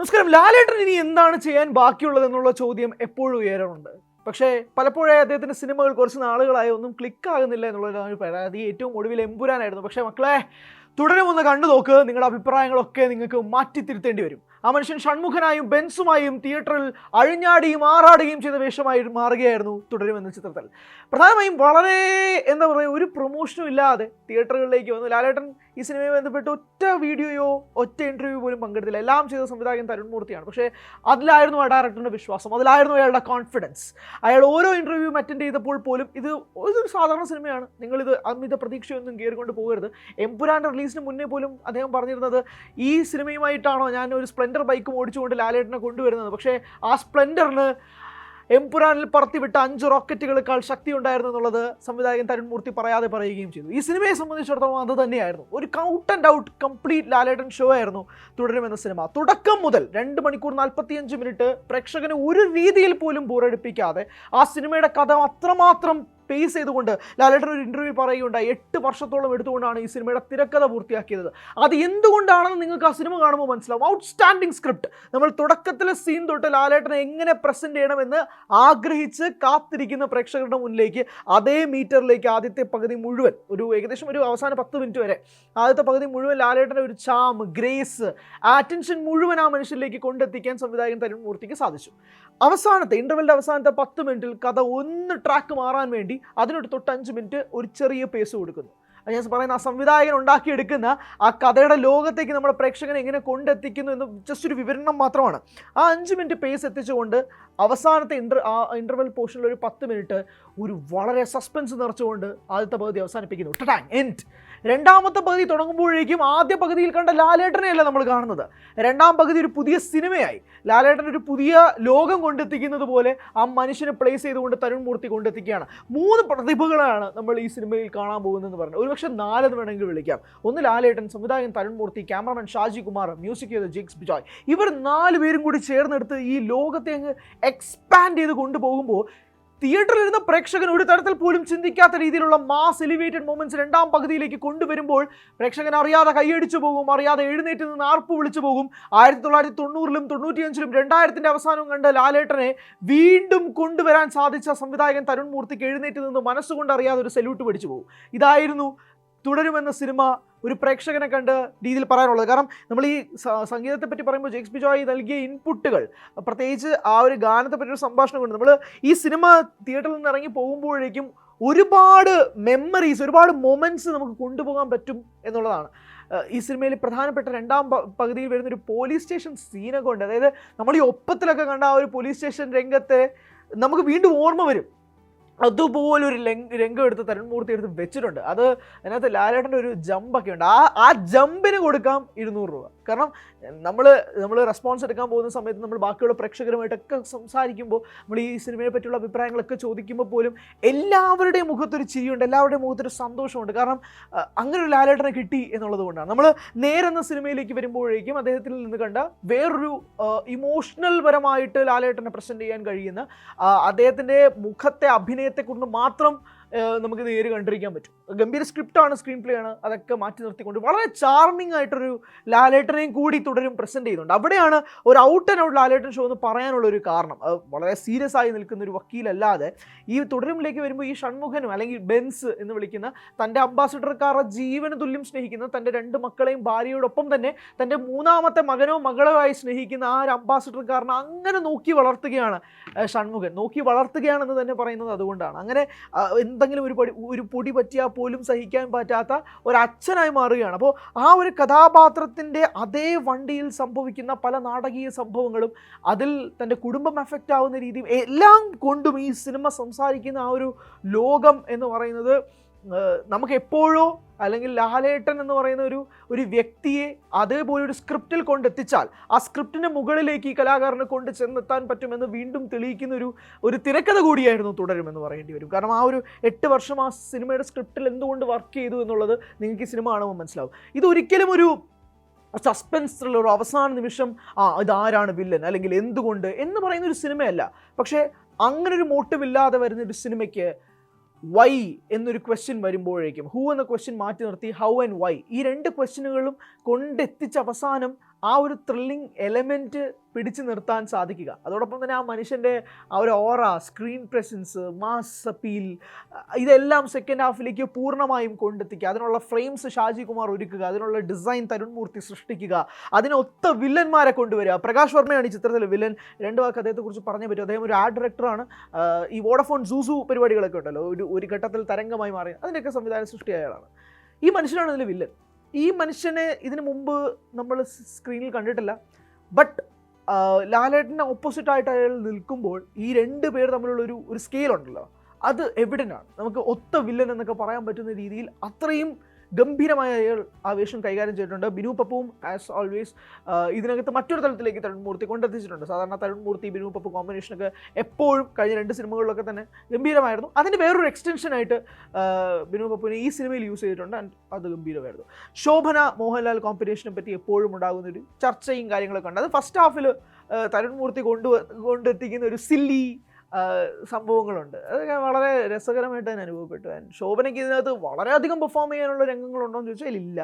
നമസ്കാരം. ലാലേട്ടൻ ഇനി എന്താണ് ചെയ്യാൻ ബാക്കിയുള്ളതെന്നുള്ള ചോദ്യം എപ്പോഴും ഉയരാറുണ്ട്. പക്ഷേ പലപ്പോഴായി അദ്ദേഹത്തിൻ്റെ സിനിമകൾ കുറച്ച് നാളുകളായി ഒന്നും ക്ലിക്ക് ആകുന്നില്ല എന്നുള്ളതാണ് പരാതി. ഏറ്റവും ഒടുവിൽ എമ്പുരാനായിരുന്നു. പക്ഷേ മക്കളെ, തുടരുമൊന്ന് കണ്ടു നോക്ക്. നിങ്ങളുടെ അഭിപ്രായങ്ങളൊക്കെ നിങ്ങൾക്ക് മാറ്റിത്തിരുത്തേണ്ടി വരും. ആ മനുഷ്യൻ ഷൺമുഖനായും ബെൻസുമായും തിയേറ്ററിൽ അഴിഞ്ഞാടിയും ആറാടുകയും ചെയ്ത വേഷമായി മാറുകയായിരുന്നു തുടരുമെന്ന ചിത്രത്തിൽ. പ്രധാനമായും വളരെ എന്താ പറയുക, ഒരു പ്രൊമോഷനും ഇല്ലാതെ തിയേറ്ററുകളിലേക്ക് വന്നു. ലാലേട്ടൻ ഈ സിനിമയെ ബന്ധപ്പെട്ട് ഒറ്റ വീഡിയോയോ ഒറ്റ ഇൻ്റർവ്യൂ പോലും പങ്കെടുത്തില്ല. എല്ലാം ചെയ്ത സംവിധായകൻ തരുൺ മൂർത്തിയാണ്. പക്ഷേ അതിലായിരുന്നു ആ ഡയറക്ടറിൻ്റെ വിശ്വാസം, അതിലായിരുന്നു അയാളുടെ കോൺഫിഡൻസ്. അയാൾ ഓരോ ഇൻ്റർവ്യൂ അറ്റൻഡ് ചെയ്തപ്പോൾ പോലും ഇതൊരു സാധാരണ സിനിമയാണ്, നിങ്ങളിത് അമിത പ്രതീക്ഷയൊന്നും കയറിക്കൊണ്ട് പോകരുത്. എമ്പുരാൻ്റെ റിലീസിന് മുന്നേ പോലും അദ്ദേഹം പറഞ്ഞിരുന്നത്, ഈ സിനിമയുമായിട്ടാണോ ഞാൻ ഒരു സ്പ്ലെൻഡർ ബൈക്കും ഓടിച്ചുകൊണ്ട് ലാലേട്ടനെ കൊണ്ടുവരുന്നത്, പക്ഷേ ആ സ്പ്ലെൻഡറിന് എംപുരാനിൽ പറത്തിവിട്ട 5 റോക്കറ്റുകളേക്കാൾ ശക്തി ഉണ്ടായിരുന്നു എന്നുള്ളത് സംവിധായകൻ തരുൺ മൂർത്തി പറയാതെ പറയുകയും ചെയ്തു. ഈ സിനിമയെ സംബന്ധിച്ചിടത്തോളം അത് തന്നെയായിരുന്നു. ഒരു out and out complete Lalettan show ആയിരുന്നു തുടരുമെന്ന സിനിമ. തുടക്കം മുതൽ 2 മണിക്കൂർ 45 മിനിറ്റ് പ്രേക്ഷകനെ ഒരു രീതിയിൽ പോലും ബോറടിപ്പിക്കാതെ ആ സിനിമയുടെ കഥ അത്രമാത്രം പേസ് ചെയ്തുകൊണ്ട് ലാലേട്ടൻ ഒരു ഇൻ്റർവ്യൂ പറയുകയുണ്ടായി. 8 വർഷത്തോളം എടുത്തുകൊണ്ടാണ് ഈ സിനിമയുടെ തിരക്കഥ പൂർത്തിയാക്കിയത്. അത് എന്തുകൊണ്ടാണെന്ന് നിങ്ങൾക്ക് ആ സിനിമ കാണുമ്പോൾ മനസ്സിലാവും. Outstanding script. നമ്മൾ തുടക്കത്തിലെ സീൻ തൊട്ട് ലാലേട്ടനെ എങ്ങനെ പ്രസൻറ്റ് ചെയ്യണമെന്ന് ആഗ്രഹിച്ച് കാത്തിരിക്കുന്ന പ്രേക്ഷകരുടെ മുന്നിലേക്ക് അതേ മീറ്ററിലേക്ക് ആദ്യത്തെ പകുതി മുഴുവൻ, ഏകദേശം ഒരു അവസാന 10 മിനിറ്റ് വരെ ആദ്യത്തെ പകുതി മുഴുവൻ ലാലേട്ടൻ്റെ ഒരു ചാം, ഗ്രേസ്, ആ അറ്റൻഷൻ മുഴുവൻ ആ മനുഷ്യനിലേക്ക് കൊണ്ടെത്തിക്കാൻ സംവിധായകൻ തരുൺ മൂർത്തിക്ക് സാധിച്ചു. അവസാനത്തെ ഇൻ്റർവെല്ലിൻ്റെ അവസാനത്തെ 10 മിനിറ്റിൽ കഥ ഒന്ന് ട്രാക്ക് മാറാൻ വേണ്ടി അതിനൊരു തൊട്ട് 5 മിനിറ്റ് ഒരു ചെറിയ പേസ് കൊടുക്കുന്നു. ഞാൻ പറയുന്ന ആ സംവിധായകൻ ഉണ്ടാക്കിയെടുക്കുന്ന ആ കഥയുടെ ലോകത്തേക്ക് നമ്മുടെ പ്രേക്ഷകനെ എങ്ങനെ കൊണ്ടെത്തിക്കുന്നു എന്ന് ജസ്റ്റ് ഒരു വിവരണം മാത്രമാണ്. ആ 5 മിനിറ്റ് പേസ് എത്തിച്ചുകൊണ്ട് അവസാനത്തെ ഇൻ്റർവെൽ പോർഷനിൽ ഒരു 10 മിനിറ്റ് ഒരു വളരെ സസ്പെൻസ് നിറച്ചുകൊണ്ട് ആദ്യത്തെ പകുതി അവസാനിപ്പിക്കുന്നു. എൻഡ്. രണ്ടാമത്തെ പകുതി തുടങ്ങുമ്പോഴേക്കും ആദ്യ പകുതിയിൽ കണ്ട ലാലേട്ടനെയല്ല നമ്മൾ കാണുന്നത്. രണ്ടാം പകുതി ഒരു പുതിയ സിനിമയായി. ലാലേട്ടൻ ഒരു പുതിയ ലോകം കൊണ്ടെത്തിക്കുന്നത് പോലെ ആ മനുഷ്യനെ പ്ലേസ് ചെയ്തുകൊണ്ട് തരുൺ മൂർത്തി കൊണ്ടെത്തിക്കുകയാണ്. 3 പ്രതിഭകളാണ് നമ്മൾ ഈ സിനിമയിൽ കാണാൻ പോകുന്നതെന്ന് പറഞ്ഞു. ഒരുപക്ഷെ 4 എന്ന് വേണമെങ്കിൽ വിളിക്കാം. ഒന്ന് ലാലേട്ടൻ, സംവിധായകൻ തരുൺ മൂർത്തി, ക്യാമറമാൻ ഷാജി കുമാർ, മ്യൂസിക് ചെയ്ത ജിഗ്സ് ബിജോയ്. ഇവർ 4 പേരും കൂടി ചേർന്നെടുത്ത് ഈ ലോകത്തെ അങ്ങ് എക്സ്പാൻഡ് ചെയ്ത് കൊണ്ടുപോകുമ്പോൾ തിയേറ്ററിലിരുന്ന പ്രേക്ഷകൻ ഒരു തരത്തിൽ പോലും ചിന്തിക്കാത്ത രീതിയിലുള്ള മാസ് എലിവേറ്റഡ് മൊമെന്റ്സ് രണ്ടാം പകുതിയിലേക്ക് കൊണ്ടുവരുമ്പോൾ പ്രേക്ഷകൻ അറിയാതെ കൈയടിച്ചു പോകും, അറിയാതെ എഴുന്നേറ്റ് നിന്ന് ആർപ്പ് വിളിച്ചു പോകും. 1990-ലും 95-ലും 2000-ന്റെ അവസാനവും കണ്ട് ലാലേട്ടനെ വീണ്ടും കൊണ്ടുവരാൻ സാധിച്ച സംവിധായകൻ തരുൺ മൂർത്തിക്ക് എഴുന്നേറ്റ് നിന്ന് മനസ്സുകൊണ്ട് അറിയാതെ ഒരു സല്യൂട്ട് പഠിച്ചു പോകും. ഇതായിരുന്നു തുടരുമെന്ന സിനിമ ഒരു പ്രേക്ഷകനെ കണ്ട് രീതിയിൽ പറയാനുള്ളത്. കാരണം നമ്മൾ ഈ സംഗീതത്തെ പറ്റി പറയുമ്പോൾ ജിഗ്സ് ബിജോയ് നൽകിയ ഇൻപുട്ടുകൾ, പ്രത്യേകിച്ച് ആ ഒരു ഗാനത്തെ പറ്റി ഒരു സംഭാഷണം കൊണ്ട് നമ്മൾ ഈ സിനിമ തിയേറ്ററിൽ നിന്ന് ഇറങ്ങി പോകുമ്പോഴേക്കും ഒരുപാട് മെമ്മറീസ്, ഒരുപാട് മൊമെൻറ്റ്സ് നമുക്ക് കൊണ്ടുപോകാൻ പറ്റും എന്നുള്ളതാണ്. ഈ സിനിമയിൽ പ്രധാനപ്പെട്ട രണ്ടാം പകുതിയിൽ വരുന്നൊരു പോലീസ് സ്റ്റേഷൻ സീനൊക്കെ ഉണ്ട്. അതായത് നമ്മൾ ഈ ഒപ്പത്തിലൊക്കെ കണ്ട ആ ഒരു പോലീസ് സ്റ്റേഷൻ രംഗത്തെ നമുക്ക് വീണ്ടും ഓർമ്മ വരും. അതുപോലൊരു രംഗം എടുത്ത് തരുൺ മൂർത്തി എടുത്ത് വെച്ചിട്ടുണ്ട്. അത് അതിനകത്ത് ലാലേട്ടൻ്റെ ഒരു ജമ്പൊക്കെ ഉണ്ട്. ആ ജമ്പിന് കൊടുക്കാം 200 രൂപ. കാരണം നമ്മൾ റെസ്പോൺസ് എടുക്കാൻ പോകുന്ന സമയത്ത് നമ്മൾ ബാക്കിയുള്ള പ്രേക്ഷകരുമായിട്ടൊക്കെ സംസാരിക്കുമ്പോൾ നമ്മൾ ഈ സിനിമയെ പറ്റിയുള്ള അഭിപ്രായങ്ങളൊക്കെ ചോദിക്കുമ്പോൾ പോലും എല്ലാവരുടെയും മുഖത്തൊരു ചിരിയുണ്ട്, എല്ലാവരുടെയും മുഖത്തൊരു സന്തോഷമുണ്ട്. കാരണം അങ്ങനെ ഒരു ലാലേട്ടനെ കിട്ടി എന്നുള്ളത് കൊണ്ടാണ്. നമ്മൾ നേരെന്ന സിനിമയിലേക്ക് വരുമ്പോഴേക്കും അദ്ദേഹത്തിൽ നിന്ന് കണ്ട വേറൊരു ഇമോഷണൽ പരമായിട്ട് ലാലേട്ടനെ പ്രസൻറ്റ് ചെയ്യാൻ കഴിയുന്ന അദ്ദേഹത്തിൻ്റെ മുഖത്തെ അഭിനയത്തെക്കുറിച്ച് മാത്രം നമുക്ക് നേര് കണ്ടിരിക്കാൻ പറ്റും. ഗംഭീര സ്ക്രിപ്റ്റാണ്, സ്ക്രീൻ പ്ലേ ആണ്, അതൊക്കെ മാറ്റി നിർത്തിക്കൊണ്ട് വളരെ ചാർമിംഗ് ആയിട്ടൊരു ലാലേട്ടനെയും കൂടി തുടരും പ്രസൻറ്റ് ചെയ്യുന്നുണ്ട്. അവിടെയാണ് ഒരു out and out Lalettan show എന്ന് പറയാനുള്ളൊരു കാരണം. വളരെ സീരിയസ് ആയി നിൽക്കുന്ന ഒരു വക്കീലല്ലാതെ ഈ തുടരുമിലേക്ക് വരുമ്പോൾ ഈ ഷൺമുഖനും അല്ലെങ്കിൽ ബെൻസ് എന്ന് വിളിക്കുന്ന തൻ്റെ അംബാസിഡർക്കാരുടെ ജീവന് തുല്യം സ്നേഹിക്കുന്ന തൻ്റെ 2 മക്കളെയും ഭാര്യയോടൊപ്പം തന്നെ തൻ്റെ 3ാമത്തെ മകനോ മകളോ ആയി സ്നേഹിക്കുന്ന ആ ഒരു അംബാസിഡർക്കാരനെ അങ്ങനെ നോക്കി വളർത്തുകയാണ് ഷൺമുഖൻ. നോക്കി വളർത്തുകയാണെന്ന് തന്നെ പറയുന്നത് അതുകൊണ്ടാണ്. അങ്ങനെ എന്തെങ്കിലും ഒരു പൊടി പറ്റിയാൽ പോലും സഹിക്കാൻ പറ്റാത്ത ഒരച്ഛനായി മാറുകയാണ്. അപ്പോൾ ആ ഒരു കഥാപാത്രത്തിൻ്റെ അതേ വണ്ടിയിൽ സംഭവിക്കുന്ന പല നാടകീയ സംഭവങ്ങളും അതിൽ തൻ്റെ കുടുംബം എഫക്റ്റ് ആവുന്ന രീതിയും എല്ലാം കൊണ്ടും ഈ സിനിമ സംസാരിക്കുന്ന ആ ഒരു ലോകം എന്ന് പറയുന്നത് നമുക്ക് എപ്പോഴോ അല്ലെങ്കിൽ ലാലേട്ടൻ എന്ന് പറയുന്ന ഒരു വ്യക്തിയെ അതേപോലെ ഒരു സ്ക്രിപ്റ്റിൽ കൊണ്ടെത്തിച്ചാൽ ആ സ്ക്രിപ്റ്റിന് മുകളിലേക്ക് ഈ കലാകാരനെ കൊണ്ട് ചെന്നെത്താൻ പറ്റുമെന്ന് വീണ്ടും തെളിയിക്കുന്ന ഒരു തിരക്കഥ കൂടിയായിരുന്നു തുടരുമെന്ന് പറയേണ്ടി വരും. കാരണം ആ ഒരു 8 വർഷം ആ സിനിമയുടെ സ്ക്രിപ്റ്റിൽ എന്തുകൊണ്ട് വർക്ക് ചെയ്തു എന്നുള്ളത് നിങ്ങൾക്ക് ഈ സിനിമ കാണുമ്പോൾ മനസ്സിലാവും. ഇതൊരിക്കലും ഒരു സസ്പെൻസ് ത്രില്ലർ, അവസാന നിമിഷം ഇതാരാണ് വില്ലൻ അല്ലെങ്കിൽ എന്തുകൊണ്ട് എന്ന് പറയുന്ന ഒരു സിനിമയല്ല. പക്ഷേ അങ്ങനൊരു മോട്ടീവ് ഇല്ലാതെ വരുന്നൊരു സിനിമയ്ക്ക് വൈ എന്നൊരു ക്വസ്റ്റ്യൻ വരുമ്പോഴേക്കും ഹൂ എന്ന ക്വസ്റ്റ്യൻ മാറ്റി നിർത്തി ഹൗ ആൻഡ് വൈ, ഈ 2 ക്വസ്റ്റ്യനുകളും കൊണ്ടെത്തിച്ച അവസാനം ആ ഒരു ത്രില്ലിംഗ് എലമെൻറ്റ് പിടിച്ചു നിർത്താൻ സാധിക്കുക. അതോടൊപ്പം തന്നെ ആ മനുഷ്യൻ്റെ ആ ഒരു ഓറ, സ്ക്രീൻ പ്രസൻസ്, മാസ് അപ്പീൽ, ഇതെല്ലാം സെക്കൻഡ് ഹാഫിലേക്ക് പൂർണ്ണമായും കൊണ്ടെത്തിക്കുക. അതിനുള്ള ഫ്രെയിംസ് ഷാജി കുമാർ ഒരുക്കുക, അതിനുള്ള ഡിസൈൻ തരുൺ മൂർത്തി സൃഷ്ടിക്കുക, അതിനൊത്ത വില്ലന്മാരെ കൊണ്ടുവരിക. പ്രകാശ് വർമ്മയാണ് ഈ ചിത്രത്തിലെ വില്ലൻ. 2 വാക്ക് അദ്ദേഹത്തെക്കുറിച്ച് പറഞ്ഞേ പറ്റും. അദ്ദേഹം ഒരു ആർട്ട് ഡയറക്ടറാണ്. ഈ വോഡഫോൺ സൂസു പരിപാടികളൊക്കെ ഉണ്ടല്ലോ, ഒരു ഘട്ടത്തിൽ തരംഗമായി മാറി, അതിൻ്റെയൊക്കെ സംവിധാന സൃഷ്ടി അയാളാണ്. ഈ മനുഷ്യനാണ് ഇതിലെ വില്ലൻ. ഈ മനുഷ്യനെ ഇതിനു മുമ്പ് നമ്മൾ സ്ക്രീനിൽ കണ്ടിട്ടില്ല. ബട്ട് ലാലേട്ടൻ്റെ ഓപ്പോസിറ്റായിട്ട് അയാൾ നിൽക്കുമ്പോൾ ഈ 2 പേർ തമ്മിലുള്ള ഒരു സ്കെയിലുണ്ടല്ലോ, അത് എവിഡൻ്റാണ്. നമുക്ക് ഒത്ത വില്ലൻ എന്നൊക്കെ പറയാൻ പറ്റുന്ന രീതിയിൽ അത്രയും ഗംഭീരമായ അയാൾ ആ വേഷം കൈകാര്യം ചെയ്തിട്ടുണ്ട്. ബിനു പപ്പുവും ആസ് ഓൾവേസ് ഇതിനകത്ത് മറ്റൊരു തലത്തിലേക്ക് തരുൺ മൂർത്തി കൊണ്ടെത്തിച്ചിട്ടുണ്ട്. സാധാരണ തരുൺ മൂർത്തി ബിനു പപ്പു കോമ്പിനേഷനൊക്കെ എപ്പോഴും കഴിഞ്ഞ 2 സിനിമകളിലൊക്കെ തന്നെ ഗംഭീരമായിരുന്നു. അതിൻ്റെ വേറൊരു എക്സ്റ്റൻഷനായിട്ട് ബിനു പപ്പുവിനെ ഈ സിനിമയിൽ യൂസ് ചെയ്തിട്ടുണ്ട്. ആൻഡ് അത് ഗംഭീരമായിരുന്നു. ശോഭന മോഹൻലാൽ കോമ്പിനേഷനെ പറ്റി എപ്പോഴും ഉണ്ടാകുന്നൊരു ചർച്ചയും കാര്യങ്ങളൊക്കെ ഉണ്ട്. അത് ഫസ്റ്റ് ഹാഫിൽ തരുൺ മൂർത്തി കൊണ്ടെത്തിക്കുന്ന ഒരു സില്ലി സംഭവങ്ങളുണ്ട്. അതൊക്കെ വളരെ രസകരമായിട്ട് തന്നെ അനുഭവപ്പെട്ടു. ശോഭനയ്ക്ക് ഇതിനകത്ത് വളരെയധികം പെർഫോം ചെയ്യാനുള്ള രംഗങ്ങളുണ്ടോ എന്ന് ചോദിച്ചാൽ ഇല്ല.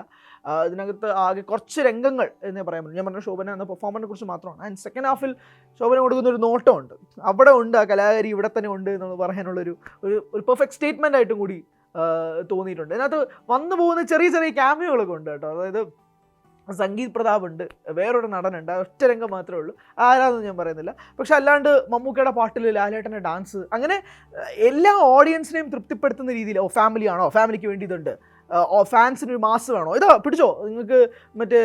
ഇതിനകത്ത് ആകെ കുറച്ച് രംഗങ്ങൾ എന്നേ പറയാൻ പറ്റും. ഞാൻ പറഞ്ഞ ശോഭന എന്ന പെർഫോമൻസിനെ കുറിച്ച് മാത്രമാണ്. ആൻഡ് സെക്കൻഡ് ഹാഫിൽ ശോഭന കൊടുക്കുന്ന ഒരു നോട്ടമുണ്ട്, അവിടെ ഉണ്ട്, ആ കലാകാരി ഇവിടെ തന്നെ ഉണ്ട് എന്ന് പറയാനുള്ളൊരു ഒരു പെർഫെക്റ്റ് സ്റ്റേറ്റ്മെൻ്റ് ആയിട്ടും കൂടി തോന്നിയിട്ടുണ്ട്. ഇതിനകത്ത് വന്നു പോകുന്ന ചെറിയ ചെറിയ ക്യാമിയോകളൊക്കെ ഉണ്ട് കേട്ടോ. അതായത് സംഗീത് പ്രതാപ് ഉണ്ട്, വേറൊരു നടനുണ്ട്, ഒറ്റ രംഗം മാത്രമേ ഉള്ളൂ, ആരാന്ന് ഞാൻ പറയുന്നില്ല. പക്ഷെ അല്ലാണ്ട് മമ്മൂക്കയുടെ പാട്ടിൽ ലാലേട്ടൻ്റെ ഡാൻസ്, അങ്ങനെ എല്ലാ ഓഡിയൻസിനെയും തൃപ്തിപ്പെടുത്തുന്ന രീതിയിൽ, ഫാമിലി ആണോ, ഫാമിലിക്ക് വേണ്ടി ഇതുണ്ട്, ഫാൻസിനൊരു മാസ് വേണോ, ഇതാ പിടിച്ചോ, നിങ്ങൾക്ക് മറ്റേ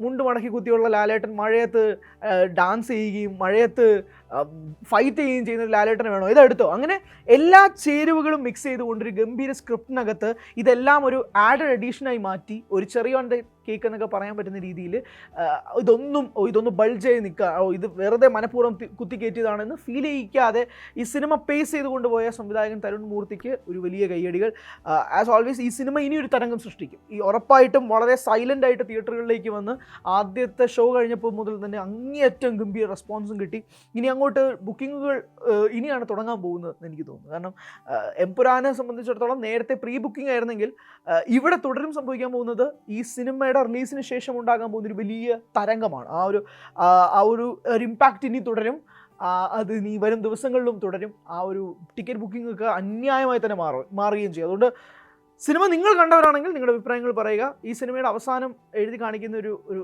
മുണ്ട് മടക്കി കുത്തിയുള്ള ലാലേട്ടൻ മഴയത്ത് ഡാൻസ് ചെയ്യുകയും മഴയത്ത് ഫൈറ്റ് ചെയ്യുകയും ചെയ്യുന്ന ഒരു ലാലേട്ടനെ വേണോ, ഇതെടുത്തോ, അങ്ങനെ എല്ലാ ചേരുവകളും മിക്സ് ചെയ്തുകൊണ്ടൊരു ഗംഭീര സ്ക്രിപ്റ്റിനകത്ത് ഇതെല്ലാം ഒരു ആഡഡ് എഡീഷനായി മാറ്റി ഒരു ചെറിയ കേക്ക് എന്നൊക്കെ പറയാൻ പറ്റുന്ന രീതിയിൽ ഇതൊന്നും ബൾജ് ചെയ്ത് നിൽക്കുക, ഇത് വെറുതെ മനഃപൂർവ്വം കുത്തിക്കയറ്റിയതാണെന്ന് ഫീൽ ചെയ്യിക്കാതെ ഈ സിനിമ പേസ് ചെയ്ത് കൊണ്ടുപോയ സംവിധായകൻ തരുൺ മൂർത്തിക്ക് ഒരു വലിയ കയ്യടികൾ. ആസ് ഓൾവേസ് ഈ സിനിമ ഇനിയൊരു തരംഗം സൃഷ്ടിക്കും. ഈ ഉറപ്പായിട്ടും വളരെ സൈലൻ്റ് ആയിട്ട് തിയേറ്ററുകളിലേക്ക് വന്ന് ആദ്യത്തെ ഷോ കഴിഞ്ഞപ്പോൾ മുതൽ തന്നെ അങ്ങേയറ്റം ഗംഭീര റെസ്പോൺസും കിട്ടി. ഇനി അങ്ങോട്ട് ബുക്കിങ്ങുകൾ ഇനിയാണ് തുടങ്ങാൻ പോകുന്നതെന്ന് എനിക്ക് തോന്നുന്നു. കാരണം എംപുരാനെ സംബന്ധിച്ചിടത്തോളം നേരത്തെ പ്രീ ബുക്കിംഗ് ആയിരുന്നെങ്കിൽ ഇവിടെ തുടരും സംഭവിക്കാൻ പോകുന്നത് ഈ സിനിമയുടെ റിലീസിന് ശേഷം ഉണ്ടാകാൻ പോകുന്നൊരു വലിയ തരംഗമാണ്. ആ ഒരു ഇമ്പാക്റ്റ് ഇനി തുടരും. അത് ഇനി വരും ദിവസങ്ങളിലും തുടരും. ആ ഒരു ടിക്കറ്റ് ബുക്കിംഗ് ഒക്കെ അന്യായമായി തന്നെ മാറുകയും ചെയ്യും. അതുകൊണ്ട് സിനിമ നിങ്ങൾ കണ്ടവരാണെങ്കിൽ നിങ്ങളുടെ അഭിപ്രായങ്ങൾ പറയുക. ഈ സിനിമയുടെ അവസാനം എഴുതി കാണിക്കുന്ന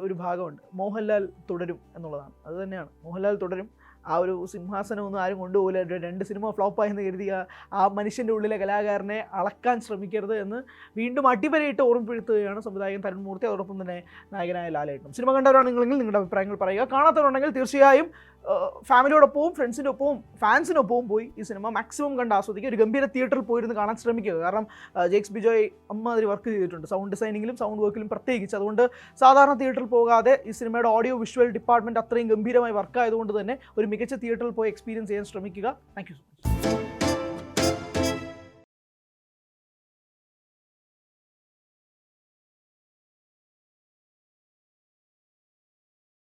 ഒരു ഭാഗമുണ്ട്, മോഹൻലാൽ തുടരും എന്നുള്ളതാണ്. അത് തന്നെയാണ്, മോഹൻലാൽ തുടരും. ആ ഒരു സിംഹാസനമൊന്നും ആരും കൊണ്ടുപോകില്ല. 2 സിനിമ ഫ്ലോപ്പായെന്ന് കരുതിയ ആ മനുഷ്യൻ്റെ ഉള്ളിലെ കലാകാരനെ അളക്കാൻ ശ്രമിക്കരുത് എന്ന് വീണ്ടും അടിവരയിട്ട് ഓർമ്മപ്പെടുത്തുകയാണ് സംവിധായകൻ തരുൺ മൂർത്തി, അതോടൊപ്പം തന്നെ നായകനായ ലാലേട്ടനും. സിനിമ കണ്ടവരാണെങ്കിലും നിങ്ങളുടെ അഭിപ്രായങ്ങൾ പറയുക. കാണാത്തവരുണ്ടെങ്കിൽ തീർച്ചയായും ഫാമിലിയോടൊപ്പവും ഫ്രണ്ട്സിൻ്റെ ഒപ്പവും ഫാൻസിനൊപ്പവും പോയി ഈ സിനിമ മാക്സിമം കണ്ട് ആസ്വദിക്കുക. ഒരു ഗംഭീര തിയേറ്ററിൽ പോയിരുന്ന് കാണാൻ ശ്രമിക്കുക. കാരണം ജെയ്ക്സ് ബിജോയ് അമ്മാതിരി വർക്ക് ചെയ്തിട്ടുണ്ട് സൗണ്ട് ഡിസൈനിങ്ങിലും സൗണ്ട് വർക്കിലും പ്രത്യേകിച്ച്. അതുകൊണ്ട് സാധാരണ തിയേറ്ററിൽ പോകാതെ ഈ സിനിമയുടെ ഓഡിയോ വിഷ്വൽ ഡിപ്പാർട്ട്മെൻറ്റ് അത്രയും ഗംഭീരമായി വർക്കായതുകൊണ്ട് തന്നെ ഒരു മികച്ച തിയേറ്ററിൽ പോയി എക്സ്പീരിയൻസ് ചെയ്യാൻ ശ്രമിക്കുക. Thank you so much.